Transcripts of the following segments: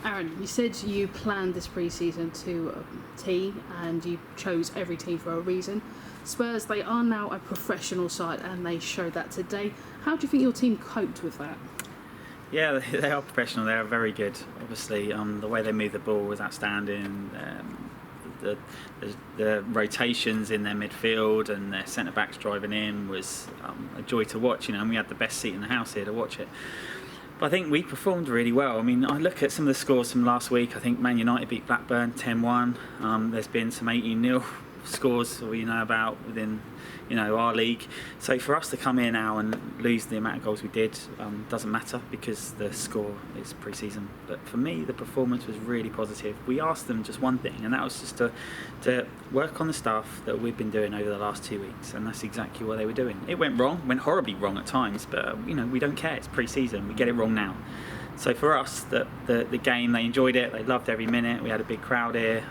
Aaron, you said you planned this pre-season to a T and you chose every team for a reason. Spurs, they are now a professional side and they showed that today. How do you think your team coped with that? Yeah, they are professional. They are very good. Obviously, the way they move the ball was outstanding. The rotations in their midfield and their centre backs driving in was a joy to watch. And we had the best seat in the house here to watch it. But I think we performed really well. I mean, I look at some of the scores from last week. I think Man United beat Blackburn 10-1. There's been some 18-0 scores we know about within our league. So for us to come here now and lose the amount of goals we did doesn't matter because the score is pre-season. But for me, the performance was really positive. We asked them just one thing, and that was just to work on the stuff that we've been doing over the last 2 weeks, and that's exactly what they were doing. It went horribly wrong at times, but we don't care. It's pre-season. We get it wrong now. So for us, the game, they enjoyed it. They loved every minute. We had a big crowd here.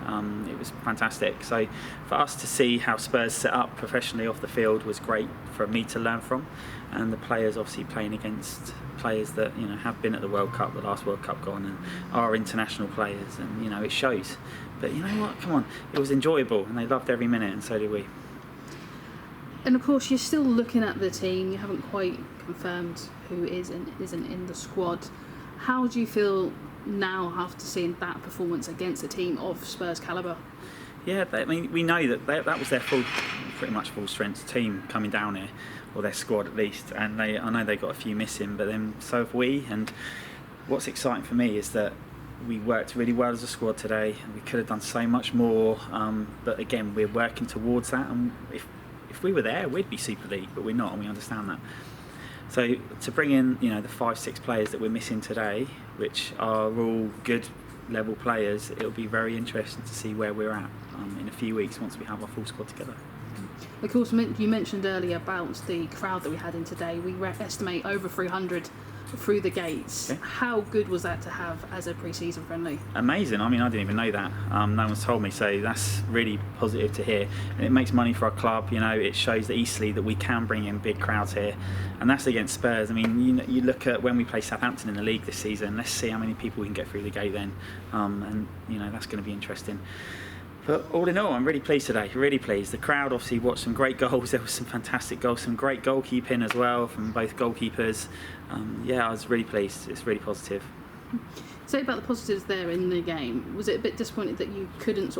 It was fantastic. So for us to see how Spurs set up professionally off the field was great for me to learn from. And the players obviously playing against players that have been at the World Cup, the last World Cup gone, and are international players. And it shows. But you know what? Come on, it was enjoyable, and they loved every minute, and so did we. And of course, you're still looking at the team. You haven't quite confirmed who is and isn't in the squad. How do you feel now after seeing that performance against a team of Spurs calibre? Yeah, we know that was their pretty much full strength team coming down here, or their squad at least. And I know they got a few missing, but then so have we. And what's exciting for me is that we worked really well as a squad today. We could have done so much more, but again, we're working towards that. And if we were there, we'd be Super League, but we're not, and we understand that. So to bring in, the 5-6 players that we're missing today, which are all good level players, it'll be very interesting to see where we're at in a few weeks once we have our full squad together. Of course, you mentioned earlier about the crowd that we had in today. We estimate over 300 through the gates. Okay. How good was that to have as a pre-season friendly? Amazing. I mean, I didn't even know that. No one's told me, so that's really positive to hear. And it makes money for our club. It shows that Eastleigh that we can bring in big crowds here, and that's against Spurs. I mean, you look at when we play Southampton in the league this season. Let's see how many people we can get through the gate then, and that's going to be interesting. But all in all, I'm really pleased today, really pleased. The crowd obviously watched some great goals. There was some fantastic goals, some great goalkeeping as well from both goalkeepers. I was really pleased. It's really positive. Say about the positives there in the game. Was it a bit disappointed that you couldn't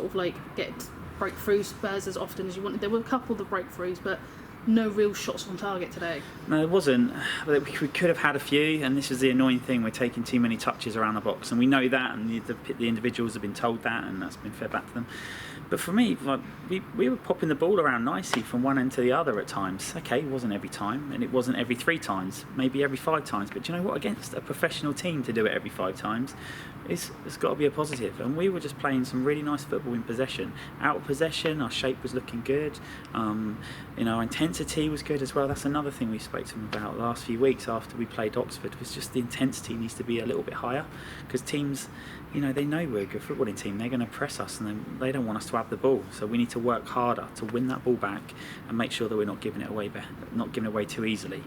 break through Spurs as often as you wanted? There were a couple of breakthroughs, but no real shots on target today. No, there wasn't. But we could have had a few, and this is the annoying thing. We're taking too many touches around the box, and we know that, and the individuals have been told that, and that's been fed back to them. But for me, we were popping the ball around nicely from one end to the other at times. Okay, it wasn't every time, and it wasn't every 3 times, maybe every 5 times. But do you know what? Against a professional team to do it every 5 times, it's got to be a positive. And we were just playing some really nice football in possession. Out of possession, our shape was looking good. Our intensity was good as well. That's another thing we spoke to them about the last few weeks after we played Oxford, was just the intensity needs to be a little bit higher, because teams, they know we're a good footballing team. They're going to press us, and they don't want us to have the ball. So we need to work harder to win that ball back and make sure that we're not giving it away too easily.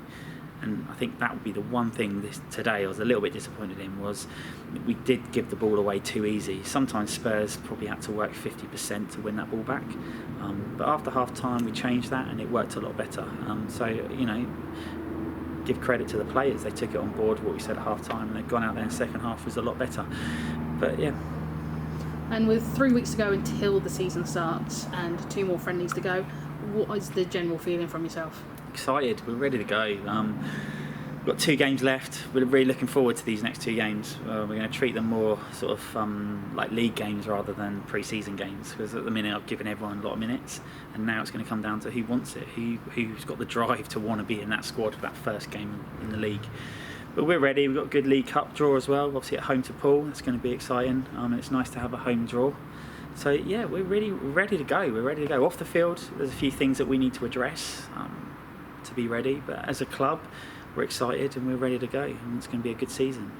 And I think that would be the one thing today I was a little bit disappointed in, was we did give the ball away too easy. Sometimes Spurs probably had to work 50% to win that ball back. But after half time we changed that and it worked a lot better. Give credit to the players. They took it on board, what we said at half time, and they've gone out there in the second half was a lot better. But yeah. And with 3 weeks to go until the season starts and 2 more friendlies to go, what is the general feeling from yourself? Excited, we're ready to go. We've got 2 games left. We're really looking forward to these next 2 games. We're going to treat them more sort of like league games rather than pre-season games, because at the minute I've given everyone a lot of minutes, and now it's going to come down to who wants it, who's got the drive to want to be in that squad for that first game in the league. But we're ready. We've got a good League Cup draw as well, obviously at home to Poole. That's going to be exciting, and it's nice to have a home draw. So yeah, we're ready to go. We're ready to go. Off the field, there's a few things that we need to address to be ready, but as a club, we're excited and we're ready to go, and it's going to be a good season.